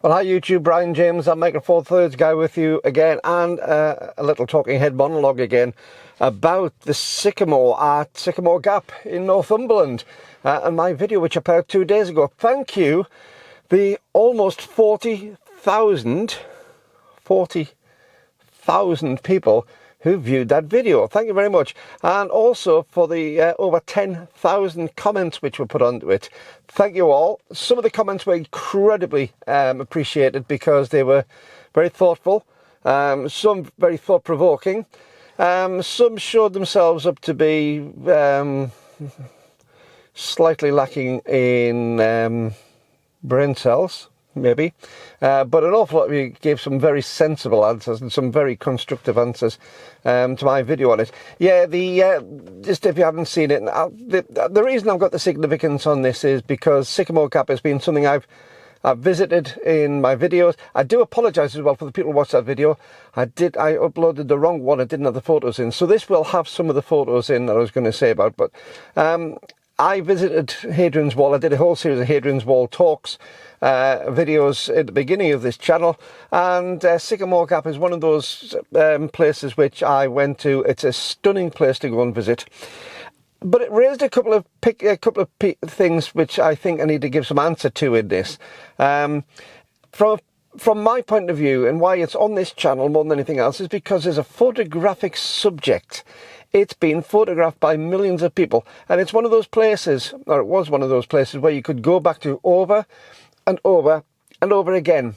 Well, hi YouTube, Brian James, I'm Micro Four Thirds guy with you again, and a little talking head monologue again about the Sycamore at Sycamore Gap in Northumberland, and my video which I put out 2 days ago. Thank you, the almost 40,000 people who viewed that video. Thank you very much. And also for the over 10,000 comments which were put onto it. Thank you all. Some of the comments were incredibly appreciated because they were very thoughtful, some very thought-provoking, some showed themselves up to be slightly lacking in brain cells, maybe, but an awful lot of you gave some very sensible answers and some very constructive answers to my video on it. Yeah, just if you haven't seen it, the reason I've got the significance on this is because Sycamore Gap has been something I've visited in my videos. I do apologise as well for the people who watched that video. I uploaded the wrong one. I didn't have the photos in, so this will have some of the photos in that I was going to say about, but I visited Hadrian's Wall. I did a whole series of Hadrian's Wall talks, videos at the beginning of this channel, and Sycamore Gap is one of those places which I went to. It's a stunning place to go and visit, but it raised a couple of things which I think I need to give some answer to in this. From my point of view, and why it's on this channel more than anything else, is because there's a photographic subject. It's been photographed by millions of people, and it's one of those places, or it was one of those places, where you could go back to over and over and over again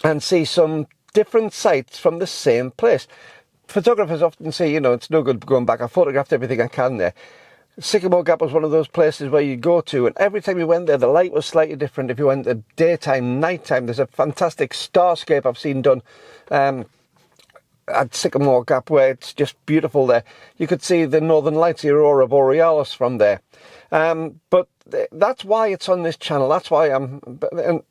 and see some different sites from the same place. Photographers often say, you know, it's no good going back. I photographed everything I can there. Sycamore Gap was one of those places where you go to, and every time you went there, the light was slightly different. If you went at daytime, nighttime, there's a fantastic starscape I've seen done at Sycamore Gap, where it's just beautiful there. You could see the Northern Lights, the Aurora Borealis from there. But that's why it's on this channel. That's why I'm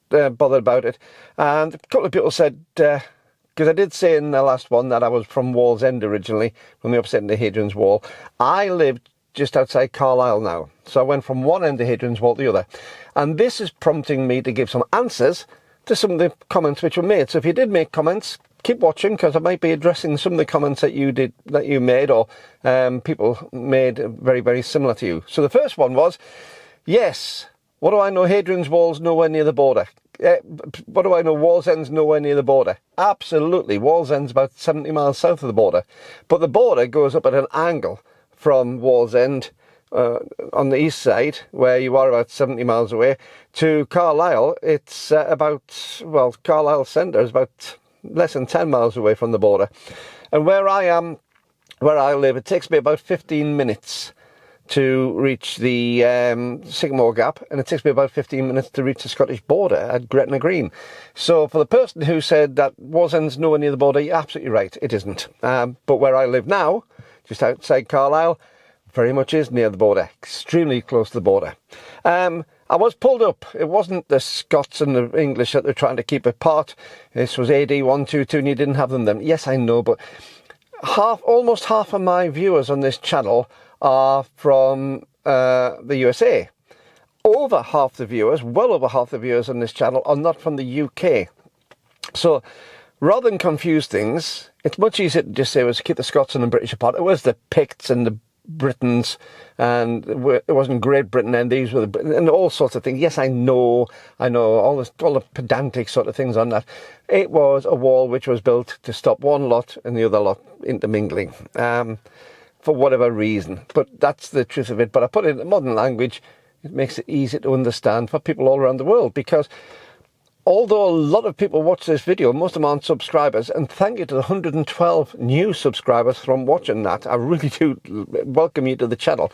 bothered about it. And a couple of people said, because I did say in the last one that I was from Wallsend originally, from the opposite end of Hadrian's Wall. I lived just outside Carlisle now. So I went from one end of Hadrian's Wall to the other. And this is prompting me to give some answers to some of the comments which were made. So if you did make comments, keep watching, because I might be addressing some of the comments that you made, or people made very, very similar to you. So the first one was, yes, what do I know? Hadrian's Wall's nowhere near the border. What do I know? Wallsend's nowhere near the border. Absolutely. Wallsend's about 70 miles south of the border. But the border goes up at an angle from Wallsend on the east side, where you are about 70 miles away, to Carlisle. It's Carlisle centre is about less than 10 miles away from the border. And where I live, it takes me about 15 minutes to reach the Sycamore Gap, and it takes me about 15 minutes to reach the Scottish border at Gretna Green. So for the person who said that Wallsend's nowhere near the border, you're absolutely right, it isn't. But where I live now, just outside Carlisle, very much is near the border, extremely close to the border. I was pulled up. It wasn't the Scots and the English that they're trying to keep apart. This was AD 122 and you didn't have them then. Yes, I know, but almost half of my viewers on this channel are from the USA. Over half the viewers, well over half the viewers on this channel, are not from the UK. So rather than confuse things, it's much easier to just say, let's keep the Scots and the British apart. It was the Picts and the Britons, and it wasn't Great Britain, and these were and all sorts of things. Yes, I know all the pedantic sort of things on that. It was a wall which was built to stop one lot and the other lot intermingling, for whatever reason. But that's the truth of it. But I put it in modern language. It makes it easy to understand for people all around the world, because although a lot of people watch this video, most of them aren't subscribers, and thank you to the 112 new subscribers from watching that. I really do welcome you to the channel.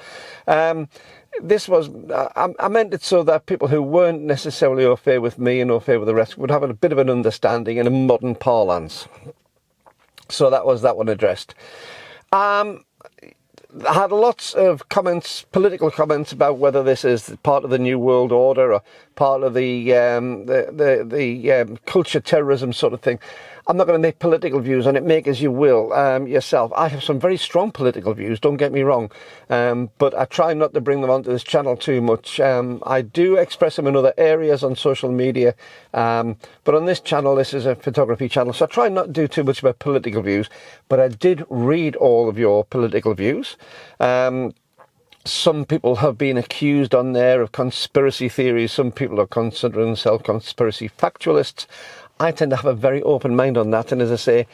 This was, I meant it so that people who weren't necessarily au fait with me and au fait with the rest would have a bit of an understanding in a modern parlance. So that was that one addressed. I had lots of comments, political comments, about whether this is part of the New World Order or part of the culture terrorism sort of thing. I'm not going to make political views on it. Make as you will yourself. I have some very strong political views, don't get me wrong, but I try not to bring them onto this channel too much. I do express them in other areas on social media, but on this channel, this is a photography channel, so I try not to do too much about political views, but I did read all of your political views. Some people have been accused on there of conspiracy theories. Some people are considering themselves conspiracy factualists. I tend to have a very open mind on that, and as I say,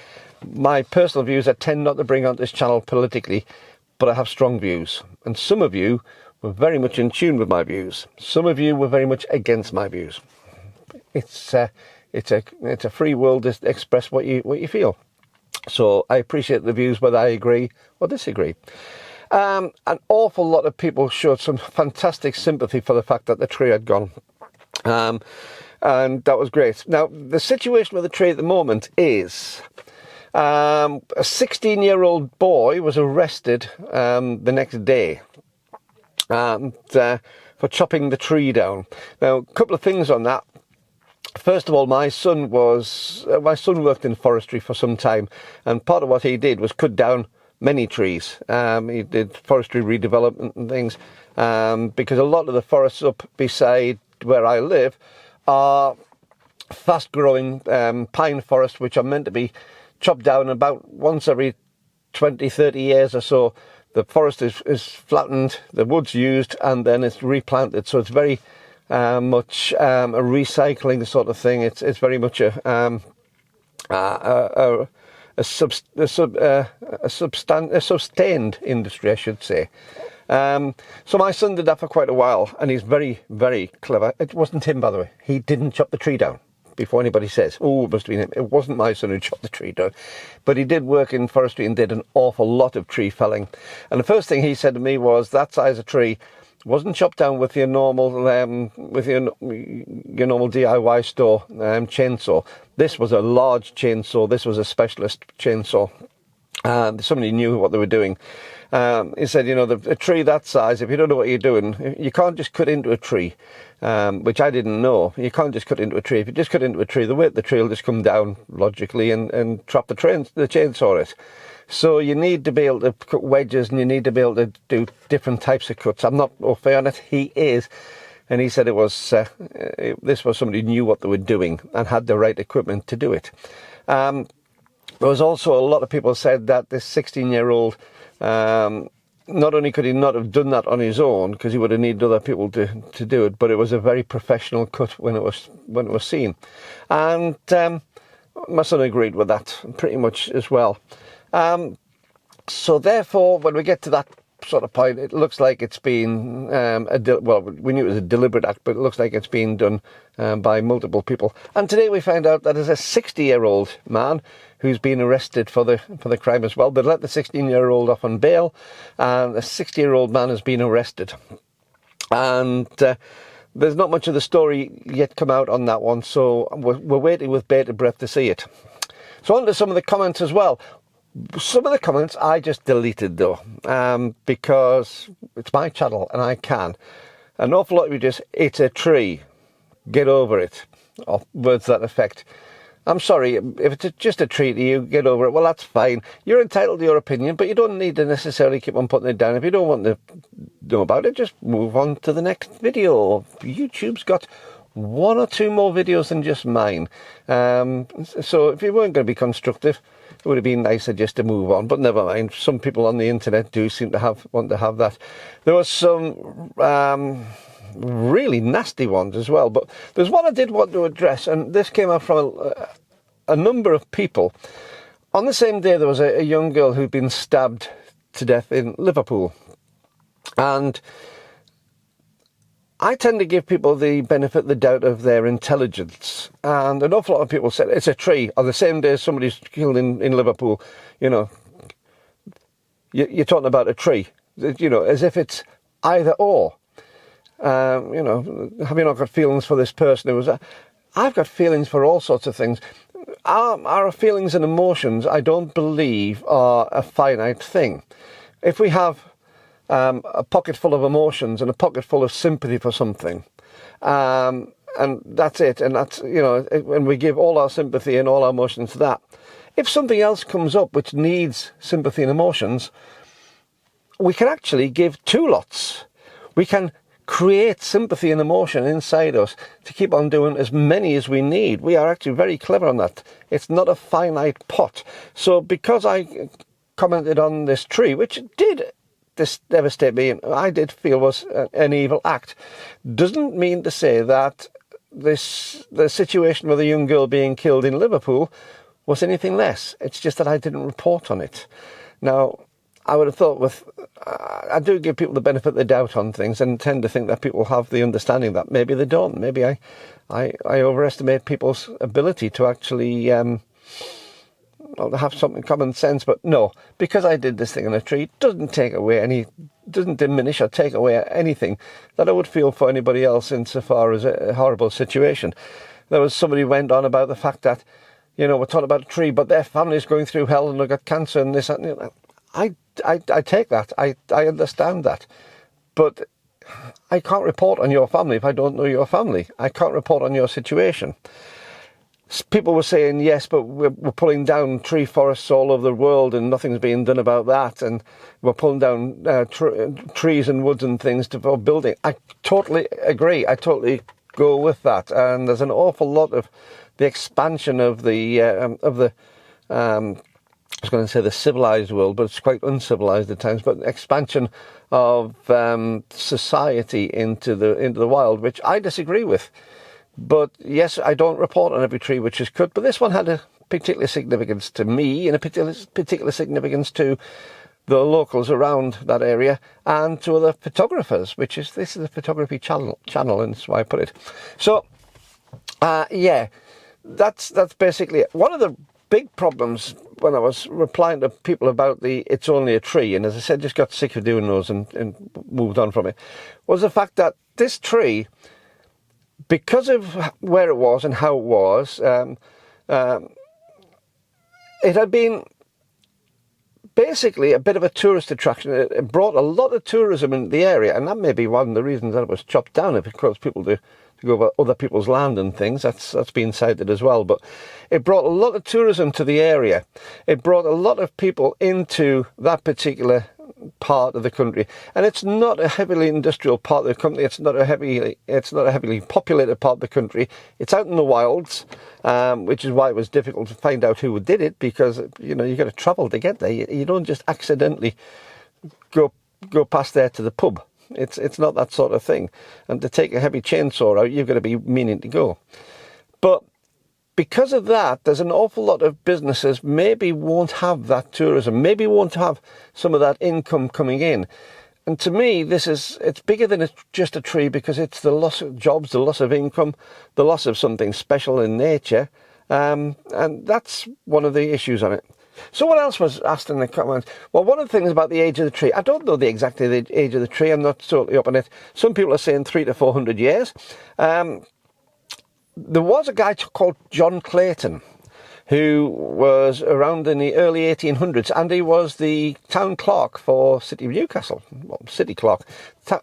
my personal views I tend not to bring onto this channel politically, but I have strong views, and some of you were very much in tune with my views. Some of you were very much against my views. It's a free world to express what you feel. So I appreciate the views, whether I agree or disagree. An awful lot of people showed some fantastic sympathy for the fact that the tree had gone. And that was great. Now, the situation with the tree at the moment is a 16-year-old boy was arrested the next day for chopping the tree down. Now, a couple of things on that. First of all, my son worked in forestry for some time, and part of what he did was cut down many trees. He did forestry redevelopment and things, because a lot of the forests up beside where I live are fast-growing pine forests, which are meant to be chopped down about once every 20-30 years or so. The forest is flattened, the wood's used, and then it's replanted. So it's very much a recycling sort of thing. It's very much a sustained industry, I should say. So my son did that for quite a while, and he's very, very clever. It wasn't him, by the way. He didn't chop the tree down. Before anybody says, oh, it must have been him. It wasn't my son who chopped the tree down. But he did work in forestry and did an awful lot of tree felling. And the first thing he said to me was that size of tree wasn't chopped down with your normal DIY store chainsaw. This was a large chainsaw. This was a specialist chainsaw. Somebody knew what they were doing. He said, you know, a tree that size, if you don't know what you're doing, you can't just cut into a tree, which I didn't know. You can't just cut into a tree. If you just cut into a tree, the weight of the tree will just come down logically and trap the chainsaw it. So you need to be able to cut wedges, and you need to be able to do different types of cuts. I'm not au fait on it. He is. And he said it was this was somebody who knew what they were doing and had the right equipment to do it. There was also a lot of people said that this 16-year-old, not only could he not have done that on his own, because he would have needed other people to do it, but it was a very professional cut when it was seen. And my son agreed with that pretty much as well. So therefore, when we get to that sort of point, it looks like it's been well, we knew it was a deliberate act, but it looks like it's been done by multiple people. And today we found out that there's a 60-year-old man who's been arrested for the crime as well. They let the 16-year-old off on bail, and a 60-year-old man has been arrested. And there's not much of the story yet come out on that one, so we're waiting with bated breath to see it. So on to some of the comments as well. Some of the comments I just deleted though, because it's my channel and I can. An awful lot of you just, it's a tree, get over it, or words to that effect. I'm sorry, if it's just a tree to you, get over it. Well, that's fine. You're entitled to your opinion, but you don't need to necessarily keep on putting it down. If you don't want to know about it, just move on to the next video. YouTube's got one or two more videos than just mine. So if you weren't going to be constructive, it would have been nicer just to move on, but never mind. Some people on the internet do seem to want to have that. There was some really nasty ones as well, but there's one I did want to address, and this came out from a number of people. On the same day, there was a young girl who'd been stabbed to death in Liverpool, and I tend to give people the benefit of the doubt of their intelligence, and an awful lot of people said it's a tree. On the same day somebody's killed in Liverpool, you know, you're talking about a tree, you know, as if it's either or. You know, have you not got feelings for this person? I've got feelings for all sorts of things. Our feelings and emotions, I don't believe, are a finite thing. If we have a pocket full of emotions and a pocket full of sympathy for something, And that's it. And that's, you know, when we give all our sympathy and all our emotions to that. If something else comes up which needs sympathy and emotions, we can actually give two lots. We can create sympathy and emotion inside us to keep on doing as many as we need. We are actually very clever on that. It's not a finite pot. So because I commented on this tree, which did devastate me, and I did feel was an evil act, doesn't mean to say that the situation with a young girl being killed in Liverpool was anything less. It's just that I didn't report on it. Now, I would have thought I do give people the benefit of the doubt on things and tend to think that people have the understanding that maybe they don't. Maybe I overestimate people's ability to actually have some common sense. But no, because I did this thing on a tree, doesn't diminish or take away anything that I would feel for anybody else insofar as a horrible situation. There was somebody who went on about the fact that, you know, we're talking about a tree, but their family's going through hell and they've got cancer and this and that. I take that. I understand that. But I can't report on your family if I don't know your family. I can't report on your situation. People were saying, yes, but we're pulling down tree forests all over the world and nothing's being done about that. And we're pulling down trees and woods and things for building. I totally agree. I totally go with that. And there's an awful lot of the expansion of the I was going to say the civilized world, but it's quite uncivilized at times. But expansion of society into the wild, which I disagree with. But yes, I don't report on every tree which is cut. But this one had a particular significance to me, and a particular significance to the locals around that area, and to other photographers. This is a photography channel, and that's why I put it. So, yeah, that's basically it. One of the big problems when I was replying to people about it's only a tree, and as I said, just got sick of doing those and moved on from it, was the fact that this tree, because of where it was and how it was, it had been basically a bit of a tourist attraction. It brought a lot of tourism in the area, and that may be one of the reasons that it was chopped down, if it caused people to go over other people's land and things. That's been cited as well. But it brought a lot of tourism to the area. It brought a lot of people into that particular part of the country, and it's not a heavily industrial part of the country. It's not a heavily populated part of the country. It's out in the wilds, which is why it was difficult to find out who did it, because you know, you got to travel to get there. You don't just accidentally go past there to the pub. It's not that sort of thing. And to take a heavy chainsaw out, you've got to be meaning to go. But because of that, there's an awful lot of businesses maybe won't have that tourism, maybe won't have some of that income coming in. And to me, it's bigger than just a tree, because it's the loss of jobs, the loss of income, the loss of something special in nature. And that's one of the issues on it. So what else was asked in the comments? Well, one of the things about the age of the tree, I don't know exactly the age of the tree. I'm not totally up on it. Some people are saying 300 to 400 years. There was a guy called John Clayton, who was around in the early 1800s, and he was the town clerk for City of Newcastle. Well, city clerk,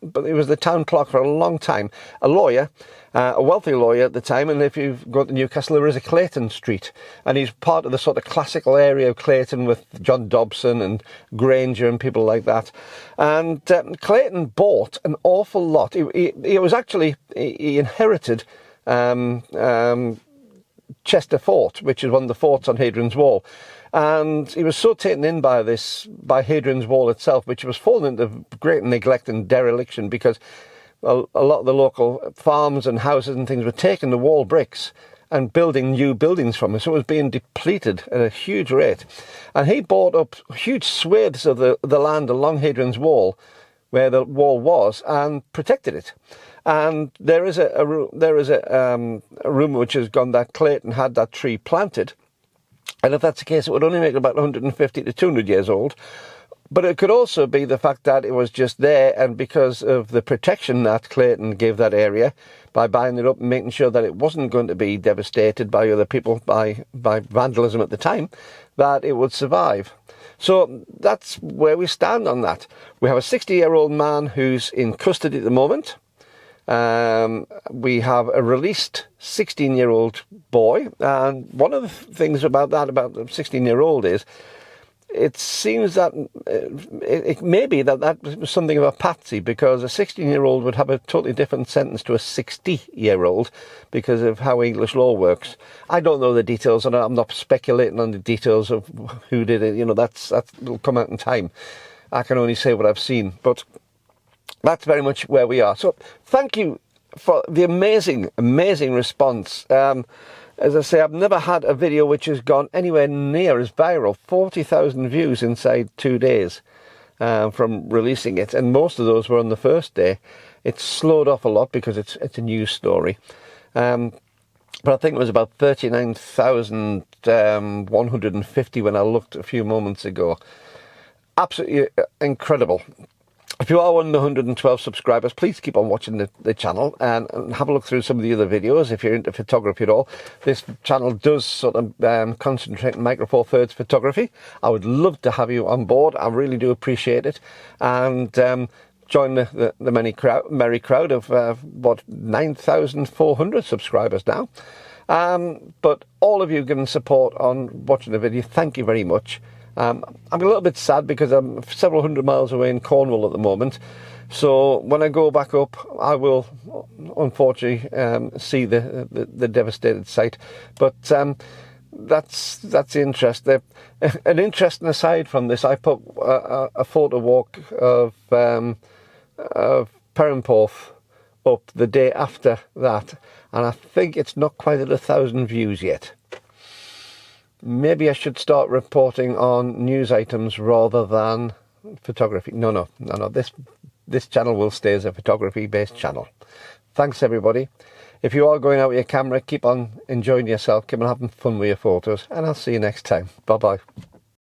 but he was the town clerk for a long time. A lawyer, a wealthy lawyer at the time, and if you go to Newcastle, there is a Clayton Street, and he's part of the sort of classical area of Clayton with John Dobson and Granger and people like that. And Clayton bought an awful lot. He was actually, he inherited Chester Fort, which is one of the forts on Hadrian's Wall, and he was so taken in by Hadrian's Wall itself, which was fallen into great neglect and dereliction, because a lot of the local farms and houses and things were taking the wall bricks and building new buildings from it, so it was being depleted at a huge rate. And he bought up huge swathes of the land along Hadrian's Wall, where the wall was, and protected it. And there is a rumour which has gone that Clayton had that tree planted, and if that's the case, it would only make it about 150 to 200 years old. But it could also be the fact that it was just there, and because of the protection that Clayton gave that area by buying it up and making sure that it wasn't going to be devastated by other people by vandalism at the time, that it would survive. So that's where we stand on that. We have a 60-year-old man who's in custody at the moment. We have a released 16-year-old boy, and one of the things about the 16-year-old is it seems that it may be that was something of a patsy, because a 16-year-old would have a totally different sentence to a 60-year-old because of how English law works. I don't know the details, and I'm not speculating on the details of who did it. You know, that will come out in time. I can only say what I've seen, but that's very much where we are. So thank you for the amazing response. As I say, I've never had a video which has gone anywhere near as viral. 40,000 views inside 2 days from releasing it, and most of those were on the first day. It's slowed off a lot because it's a news story. But I think it was about 39,150 when I looked a few moments ago. Absolutely incredible. If you are one of the 112 subscribers, please keep on watching the channel and have a look through some of the other videos if you're into photography at all. This channel does sort of concentrate on Micro Four Thirds photography. I would love to have you on board. I really do appreciate it. And join the merry crowd of, 9,400 subscribers now. But all of you giving support on watching the video, thank you very much. I'm a little bit sad because I'm several hundred miles away in Cornwall at the moment. So when I go back up, I will unfortunately see the devastated site. But that's the interest. An interesting aside from this, I put a photo walk of Perranporth up the day after that, and I think it's not quite at 1,000 views yet. Maybe I should start reporting on news items rather than photography. No. This channel will stay as a photography-based channel. Thanks, everybody. If you are going out with your camera, keep on enjoying yourself, keep on having fun with your photos, and I'll see you next time. Bye-bye.